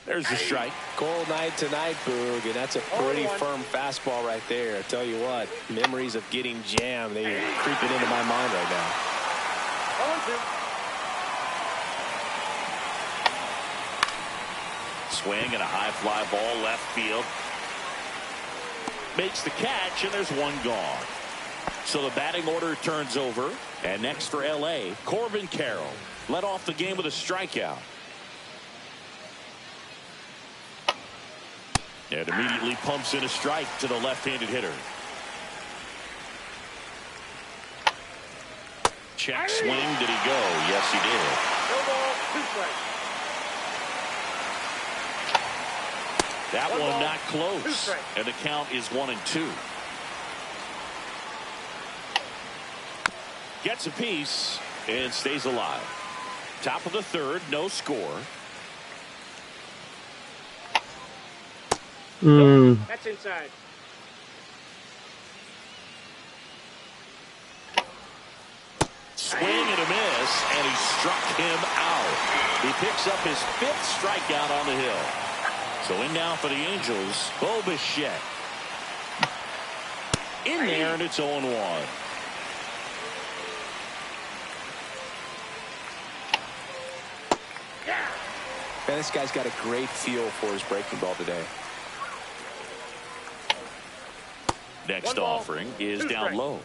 There's the strike. Cold night tonight, Boog, and that's a pretty firm fastball right there. I tell you what, memories of getting jammed, they are creeping into my mind right now. Swing and a high fly ball left field. Makes the catch, and there's one gone. So the batting order turns over, and next for L.A., Corbin Carroll led off the game with a strikeout. And immediately pumps in a strike to the left-handed hitter. Check swing. Did he go? Yes, he did. No ball, 2 strikes. That one not close. And the count is 1-2. Gets a piece and stays alive. Top of the third, no score. That's inside. Swing and a miss, and he struck him out. He picks up his 5th strikeout on the hill. So in now for the Angels, Mlbtheshow. In there, and it's 0-1. Man, this guy's got a great feel for his breaking ball today. Next offering is down low.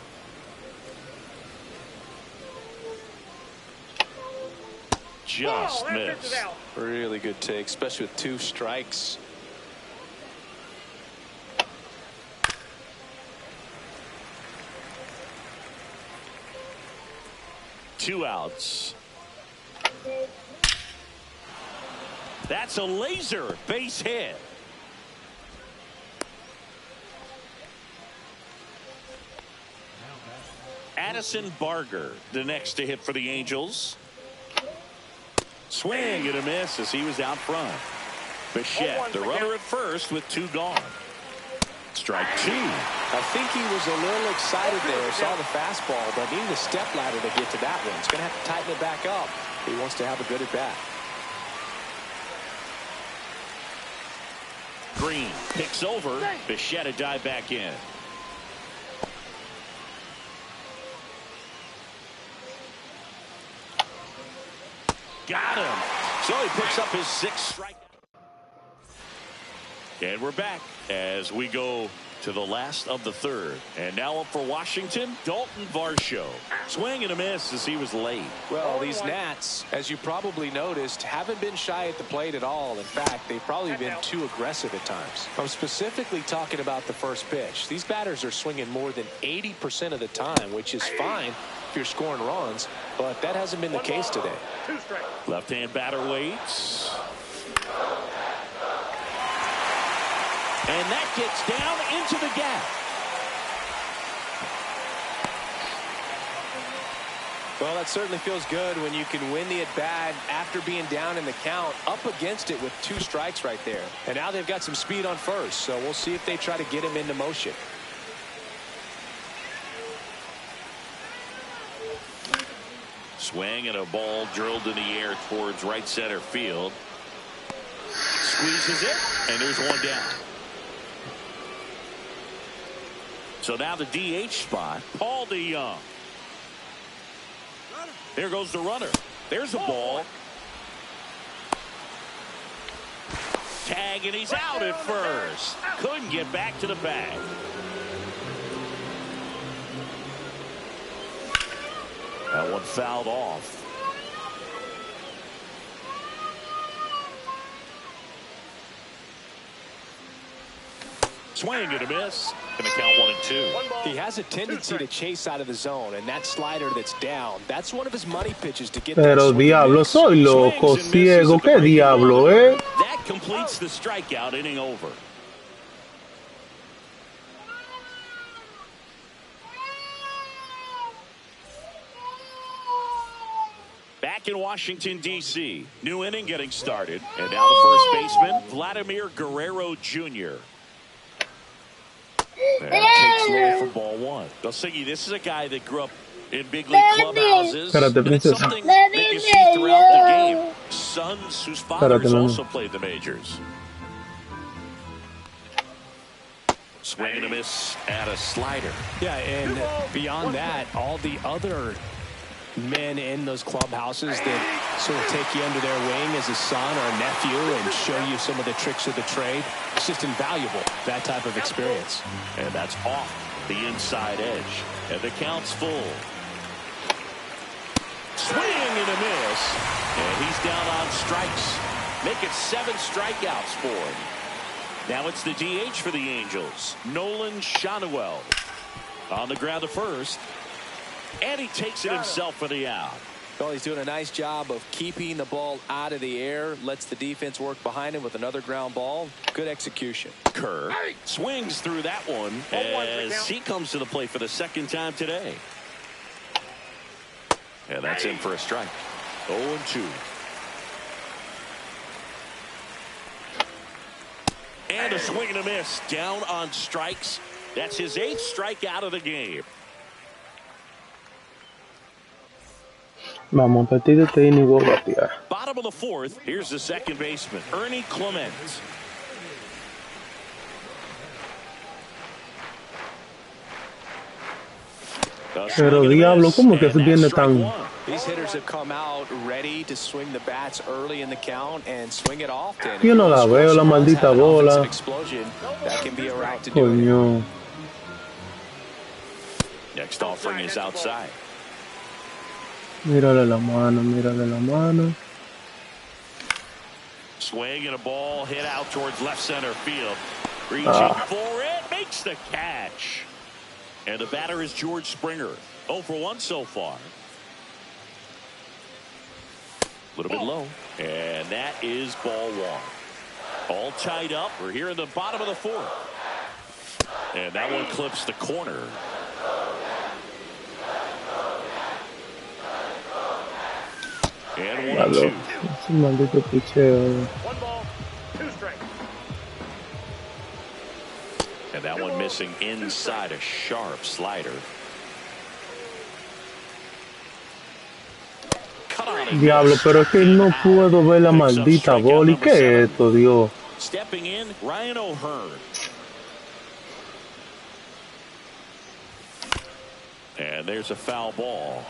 Just missed. Really good take, especially with 2 strikes. Two outs. That's a laser base hit. Addison Barger, the next to hit for the Angels. Swing and a miss as he was out front. Bichette, the runner at first with 2 gone. Strike 2. I think he was a little excited there, saw the fastball, but needed a step ladder to get to that one. He's going to have to tighten it back up. He wants to have a good at bat. Green picks over. Bichette a dive back in. Got him. So he picks up his 6th strike. And we're back as we go to the last of the third. And now up for Washington, Mlbtheshow. Swing and a miss as he was late. Well, these Nats, as you probably noticed, haven't been shy at the plate at all. In fact, they've probably been too aggressive at times. I'm specifically talking about the first pitch. These batters are swinging more than 80% of the time, which is fine if you're scoring runs, but that hasn't been the case today. 2 strikes. Left-hand batter waits. And that gets down into the gap. Well, that certainly feels good when you can win the at-bat after being down in the count, up against it with 2 strikes right there. And now they've got some speed on first, so we'll see if they try to get him into motion. Swing and a ball drilled in the air towards right center field. Squeezes it, and there's one down. So now the DH spot, Paul DeYoung. There goes the runner. There's a ball. Tag, and he's out at first. Couldn't get back to the bag. That one fouled off. Swing and a miss. Gonna count 1-2. He has a tendency to chase out of the zone, and that slider that's down, that's one of his money pitches to get that. Pero diablo, soy loco, ciego, qué diablo, eh? That completes the strikeout, inning over. Back in Washington, D.C. New inning getting started. And now the first baseman, Vladimir Guerrero Jr. And takes low for ball 1. Siggy, this is a guy that grew up In big league clubhouses, Espérate, and it's princesa. something that you see throughout the game. Sons whose fathers Espérate, also played the majors. Swing and a miss at a slider. Yeah, and beyond that, all the other men in those clubhouses that sort of take you under their wing as a son or a nephew and show you some of the tricks of the trade. It's just invaluable, that type of experience. And that's off the inside edge. And the count's full. Swing and a miss. And he's down on strikes. Make it 7 strikeouts for him. Now it's the DH for the Angels, Nolan Shanuel. On the ground to first. And he takes it himself for the out. Well, he's doing a nice job of keeping the ball out of the air. Lets the defense work behind him with another ground ball. Good execution. Kerr swings through that one as he comes to the plate for the second time today. And that's in for a strike. 0-2. And a swing and a miss. Down on strikes. That's his 8th strikeout of the game. Vamos, partido técnico, rápida. Bottom of the 4th. Here's the second baseman, Ernie Clement. Pero diablo, ¿cómo que se viene tan? These hitters have come out ready to swing the bats early in the count and swing it often. Yo no la veo, la maldita bola. That can be a route to do it. Coño. Next offering is outside. Mírale la mano, mírale la mano. Swing and a ball hit out towards left center field. Reaching for it, makes the catch. And the batter is George Springer. 0 for 1 so far. A little bit low. And that is ball 1. All tied up. We're here in the bottom of the 4th. And that one clips the corner. And 1-2. Ese maldito picheo. 1 ball, 2 strikes. And that one missing inside a sharp slider. Diablo, pero es que no puedo ver la maldita bola. ¿Y qué es esto, Dios? Stepping in, Ryan O'Hearn. And there's a foul ball.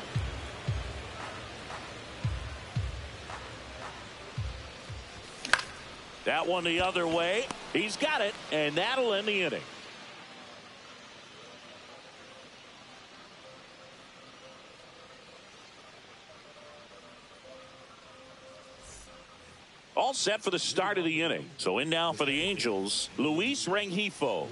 That one the other way. He's got it, and that'll end the inning. All set for the start of the inning. So in now for the Angels, Luis Rengifo.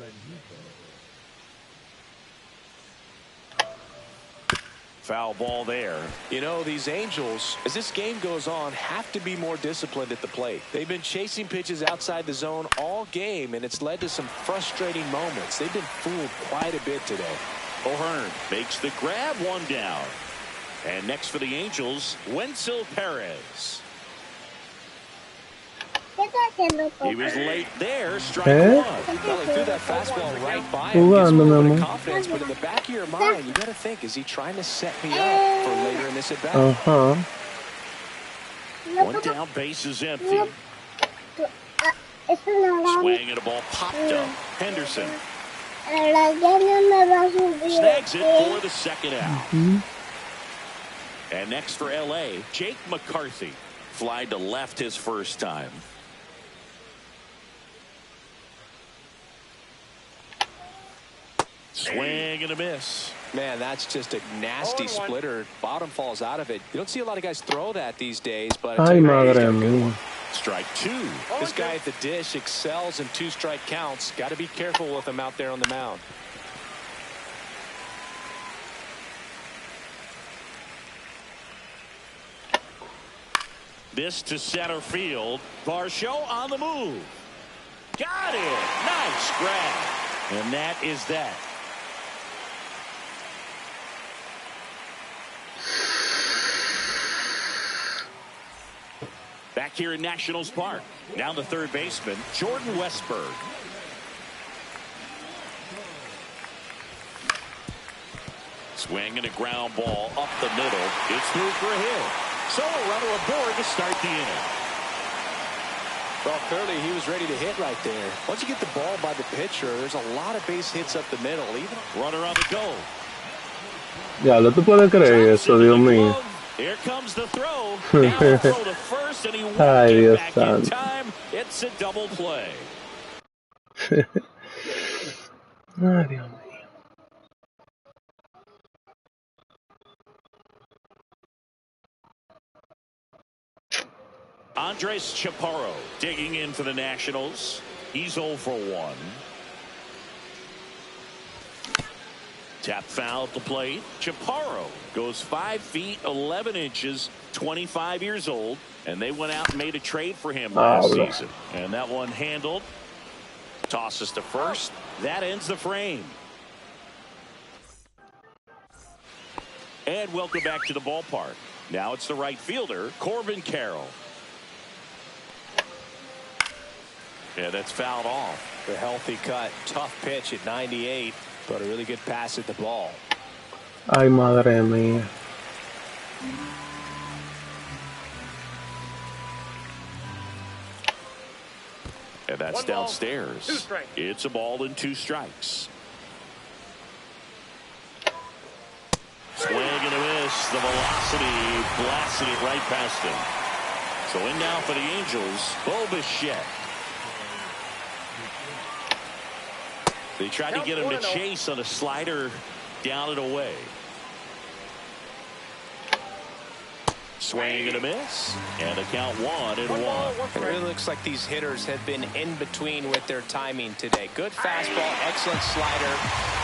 Foul ball there. You know, these Angels, as this game goes on, have to be more disciplined at the plate. They've been chasing pitches outside the zone all game, and it's led to some frustrating moments. They've been fooled quite a bit today. O'Hearn makes the grab, 1 down. And next for the Angels, Wenzel Perez. He was late there, strike 1. Well, he threw that fastball right by him. Gives him a little bit of confidence, but in the back of your mind, you got to think, is he trying to set me up for later in this at bat? 1 down, base is empty. Swing and a ball popped up. Henderson snags it for the second out. And next for LA, Jake McCarthy. Fly to left his first time. Swing and a miss. Man, that's just a nasty splitter. Bottom falls out of it. You don't see a lot of guys throw that these days, but Ay, madre mía. Strike 2. This guy at the dish excels in 2-strike counts. Got to be careful with him out there on the mound. This to center field. Varsho on the move. Got it. Nice grab. And that is that. Back here in Nationals Park. Now the third baseman, Jordan Westburg. Swing and a ground ball up the middle. It's through for a hit. So a runner aboard to start the inning. Well, clearly he was ready to hit right there. Once you get the ball by the pitcher, there's a lot of base hits up the middle. Even runner on the go. Ya, ¿tú puedes creer eso, Dios mío? Here comes the throw. Now a throw to first, and he won't Ay, get Dios back santo. in time. It's a double play. Ay, Dios mío. Andres Chaparro digging in for the Nationals. He's 0 for 1. Tap foul at the plate. Chaparro goes 5 feet 11 inches, 25 years old, and they went out and made a trade for him last season. And that one handled. Tosses to first. That ends the frame. And welcome back to the ballpark. Now it's the right fielder, Corbin Carroll. Yeah, that's fouled off. the healthy cut. Tough pitch at 98, but a really good pass at the ball. Ay, madre mía. And that's One ball, downstairs. 2 strikes. It's a ball and 2 strikes. Swing and a miss. The velocity blasted it right past him. So in now for the Angels, Mlbtheshow. They tried to get him to chase on a slider down and away. Swing and a miss. And a count 1-1. It really looks like these hitters have been in between with their timing today. Good fastball, excellent slider,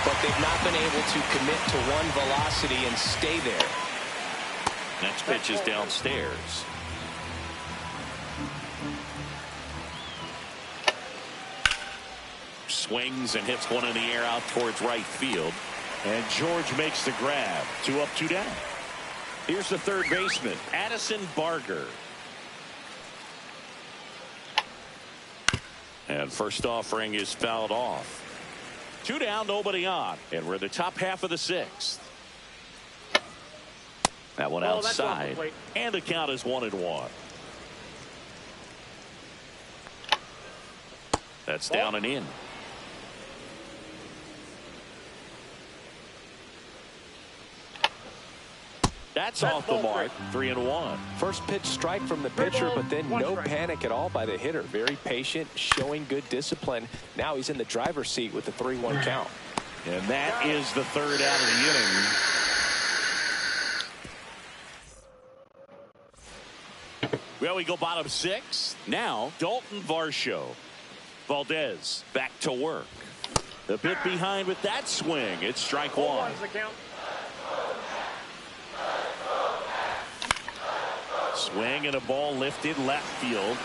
but they've not been able to commit to one velocity and stay there. Next pitch is downstairs. Swings and hits one in the air out towards right field. And George makes the grab. 2 up, 2 down. Here's the third baseman, Addison Barger. And first offering is fouled off. 2 down, nobody on. And we're in the top half of the 6th. That one outside. And the count is 1-1. That's down and in. That's off the mark. 3-1. First pitch strike from the pitcher, but then no panic at all by the hitter. Very patient, showing good discipline. Now he's in the driver's seat with the 3-1 count. And that is the third out of the inning. Well, we go bottom 6. Now, Mlbtheshow. Valdez back to work. A bit behind with that swing. It's strike 1. Swing and a ball lifted left field.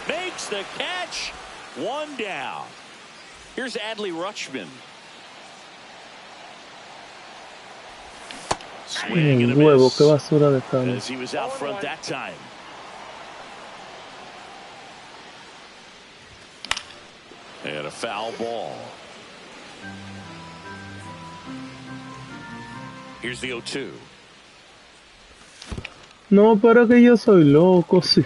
Makes the catch. 1 down. Here's Adley Rutschman. Swing and a Huevo, miss. qué basura de cambio. As he was out front that time. And a foul ball. Here's the 0-2. No, pero que yo soy loco, sí.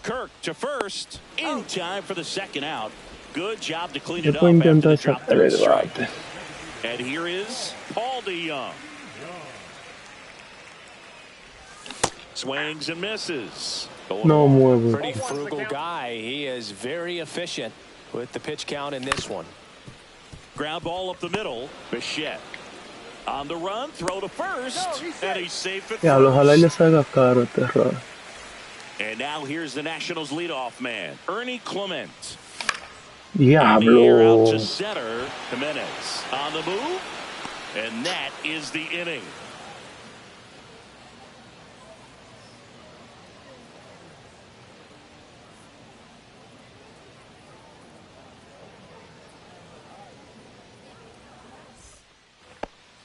Kirk to first in time for the second out. Good job to clean it up Después after intenta the drop sacar el third strike. bate. And here is Paul DeYoung. Swings and misses. No muevo. Pretty frugal guy. He is very efficient with the pitch count in this one. Ground ball up the middle. Bichette. On the run, throw to first, and he's safe at Diablo, ojalá y first. les haga caro este error. And now here's the Nationals leadoff man, Ernie Clement. In the air out Diablo. to center, Jimenez on the move, and that is the inning.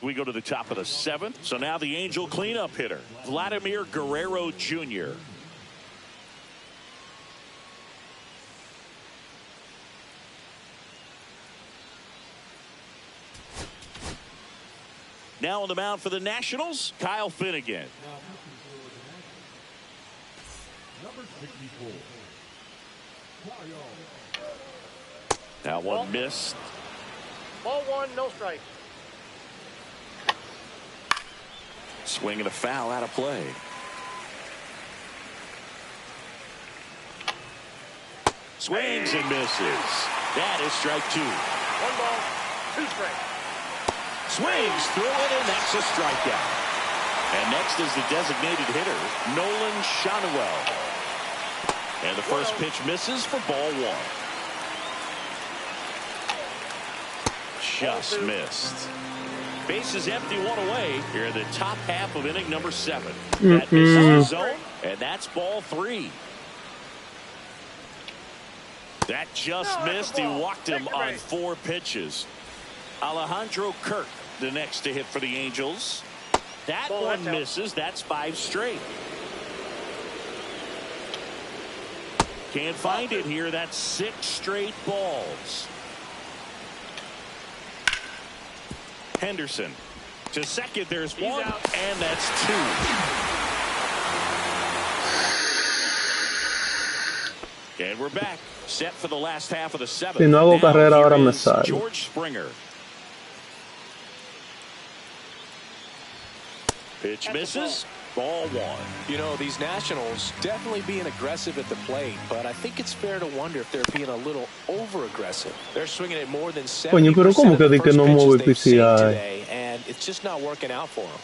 We go to the top of the 7th. So now the Angel cleanup hitter, Vladimir Guerrero Jr. Now on the mound for the Nationals, Kyle Finnegan. Number 64. That one missed. Ball one, no strike. Swing and a foul out of play. Swings and misses. That is strike two. 1 ball, 2 strikes. Swings through it, and that's a strikeout. And next is the designated hitter, Nolan Shanuel. And the first pitch misses for ball one. Just missed. Bases empty, one away here in the top half of inning number 7. That misses the zone, and that's ball 3. That just missed. He walked him on 4 pitches. Alejandro Kirk, the next to hit for the Angels. That one misses. That's 5 straight. Can't find it here. That's 6 straight balls. Henderson to second. There's one, and that's 2. And we're back. Set for the last half of the 7th. Si no hago carrera ahora me salgo. George Springer. Pitch misses. Ball 1. You know, these Nationals definitely being aggressive at the plate, but I think it's fair to wonder if they're being a little over-aggressive. They're swinging at more than 70% Coño, pero ¿cómo que di que no mueve they've seen PCI? today, and it's just not working out for them.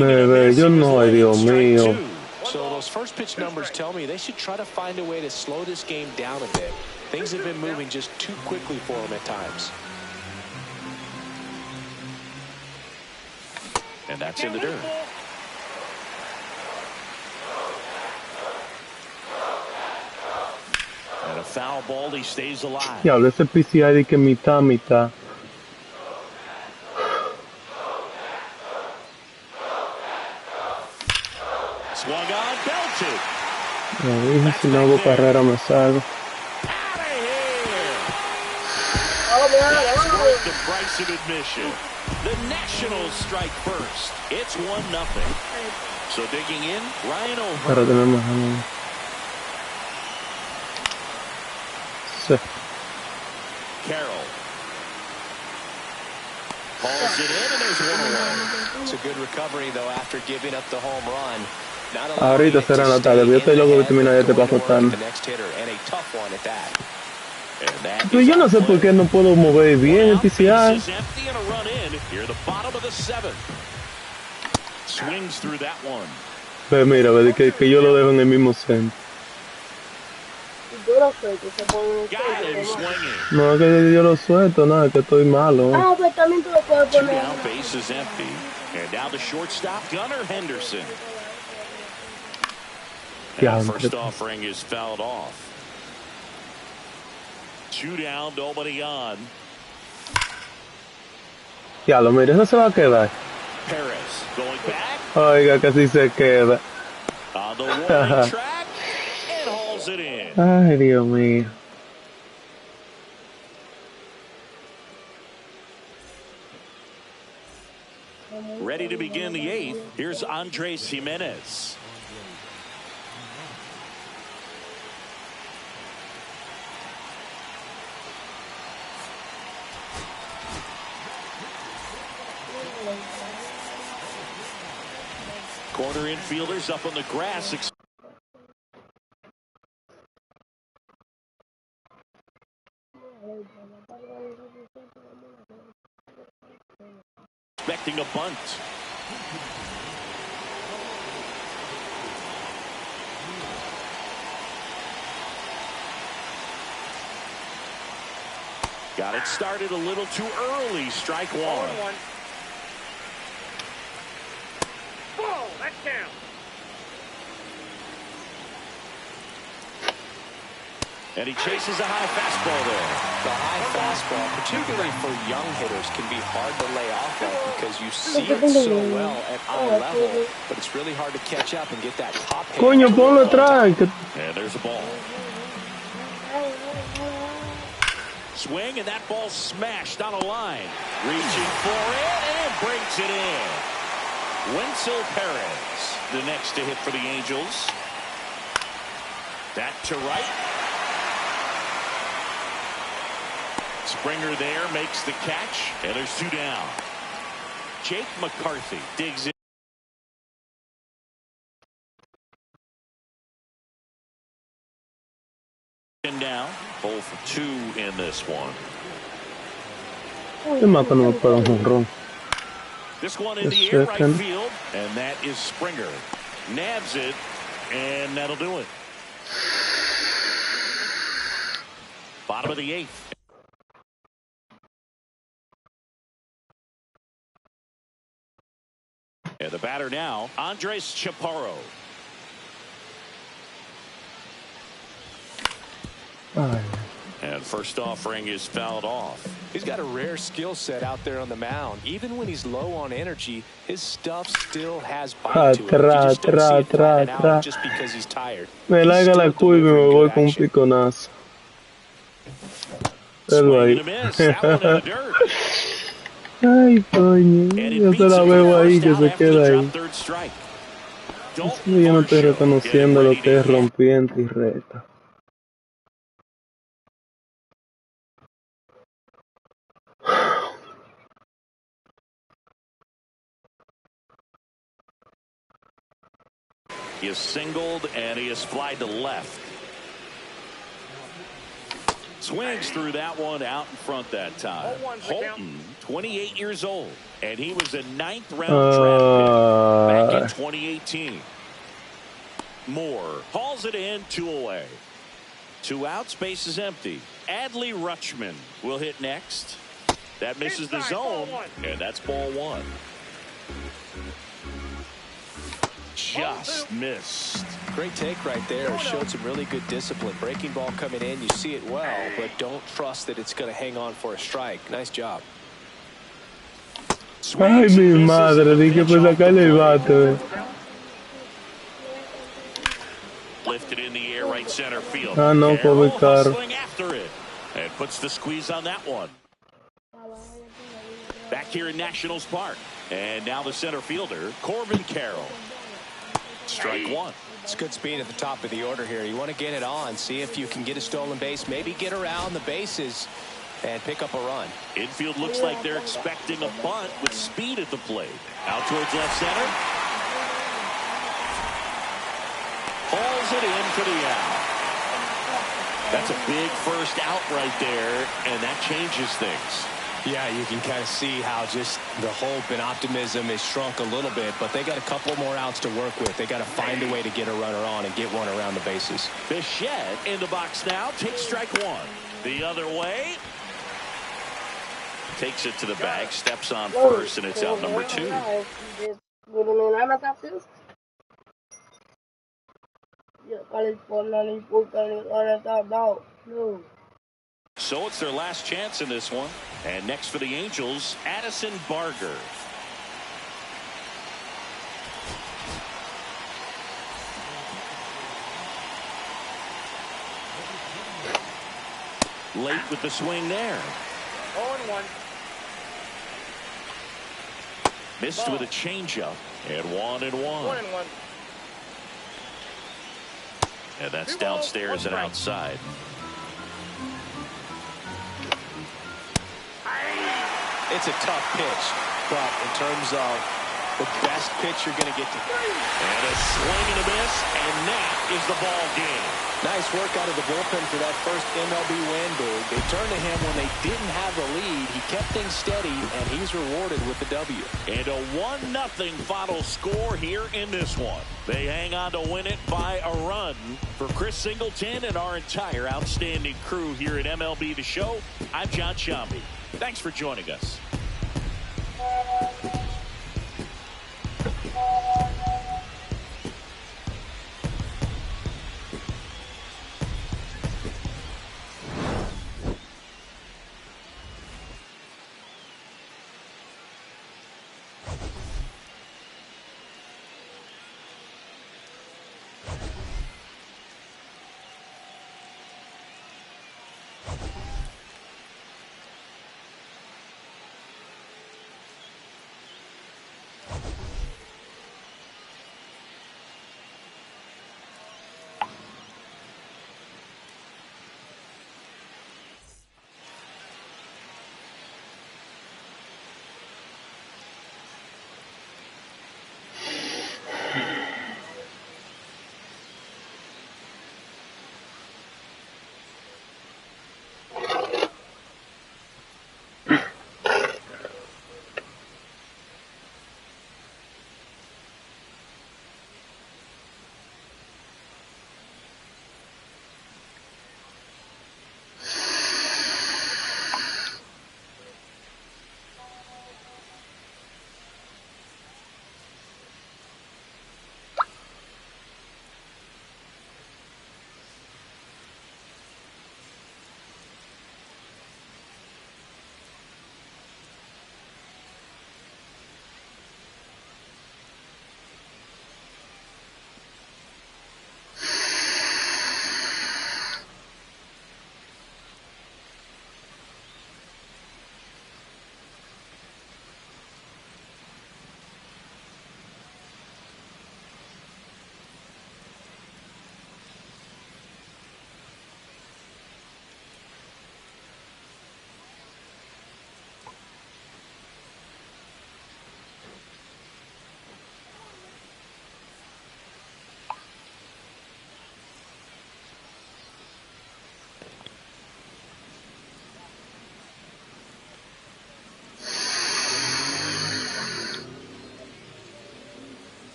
Bebé, yo no, ay Dios mío. So those first pitch numbers tell me they should try to find a way to slow this game down a bit. Things have been moving just too quickly for them at times. And that's in the dirt. And a foul ball, he stays alive. Diablo, ese PCI de que mitad, mitad. Swung on, belted. Ya dije, si no hago carrera me salgo. That's worth the price of admission. The Nationals strike first. It's 1-0. So digging in, Ryan over. Para tenemos sí. Carroll hauls it in, and there's 1 away. It's a good recovery, though, after giving up the home run. Ahorita será la tarde. Yo estoy loco de terminar este paso tarde. Pero yo no sé por qué no puedo mover bien el PCI. Ve, mira, ve, que yo lo dejo en el mismo centro. No, es que yo lo suelto, no, es que estoy malo. Ah, pero también tú lo puedes poner. And the first offering is fouled off. 2 down, nobody on. Ya lo mira, eso se va a quedar. Perez going back. Oiga, que sí se queda. On the warning track and hauls it in. Ay, Dios mío. Ready to begin the 8th. Here's Andres Jimenez. Corner infielders up on the grass. Expecting a bunt. Got it started a little too early. Strike 1. Ball, that's down. And he chases a high fastball there. The high fastball, particularly for young hitters, can be hard to lay off of because you see it so well at our level, but it's really hard to catch up and get that top hit. Coño, ponlo atrás. And there's a ball. swing, and that ball smashed on a line. Reaching for it and brings it in. Wenzel Perez, the next to hit for the Angels. That to right. Springer there makes the catch, and there's 2 down. Jake McCarthy digs in. Down, 0 for 2 in this one. This one in the air right field, and that is Springer. Nabs it, and that'll do it. Bottom of the 8th. And the batter now, Andres Chaparro. And first offering is fouled off. He's got a rare skill set out there on the mound. Even when he's low on energy, his stuff still has bite to it. You just don't see it flattening out just because he's tired. Me larga la cuba y me voy con un piconazo. Pero ahí. Ay, coño. Yo se la veo ahí que se queda ahí. Yo no estoy reconociendo lo que es rompiente y reta. He is singled and he is flied to left. Swings through that one out in front that time. Holton, 28 years old, and he was a 9th round draft pick back in 2018. Moore hauls it in, 2 away. 2 outs, base is empty. Adley Rutschman will hit next. That misses the zone, and that's ball 1. Just missed. Great take right there. Showed some really good discipline. Breaking ball coming in, you see it well, but don't trust that it's going to hang on for a strike. Nice job. Ay, mi madre, dije pues sacarle el bate. Lifted in the air, right center field. Ah, no, pobre Caro. After it, and puts the squeeze on that one. Back here in Nationals Park, and now the center fielder, Corbin Carroll. Strike 1. It's good speed at the top of the order here. You want to get it on, see if you can get a stolen base, maybe get around the bases and pick up a run. Infield looks like they're expecting a bunt with speed at the plate. Out towards left center. Hauls it in for the out. That's a big first out right there, and that changes things. Yeah, you can kind of see how just the hope and optimism is shrunk a little bit, but they got a couple more outs to work with. They got to find a way to get a runner on and get one around the bases. Bichette in the box now, takes strike 1. The other way. Takes it to the bag, steps on first, and it's out number 2. So it's their last chance in this one. And next for the Angels, Addison Barger. Late with the swing there. 0-1. Missed with a changeup. And 1-1. 1-1. And that's downstairs and outside. It's a tough pitch, but in terms of the best pitch you're going to get to. And a swing and a miss, and that is the ball game. Nice work out of the bullpen for that first MLB win, Boog. They turned to him when they didn't have the lead. He kept things steady, and he's rewarded with the W. And a 1-0 final score here in this one. They hang on to win it by a run. For Chris Singleton and our entire outstanding crew here at MLB The Show, I'm John Shambi. Thanks for joining us.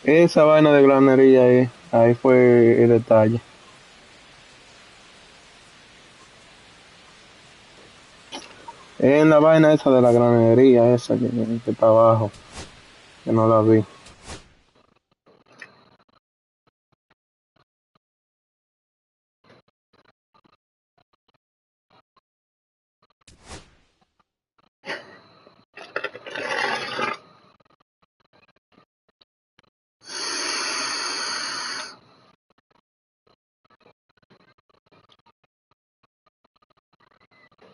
Esa vaina de granería ahí fue el detalle. En la vaina esa de la granería esa que está abajo, que no la vi.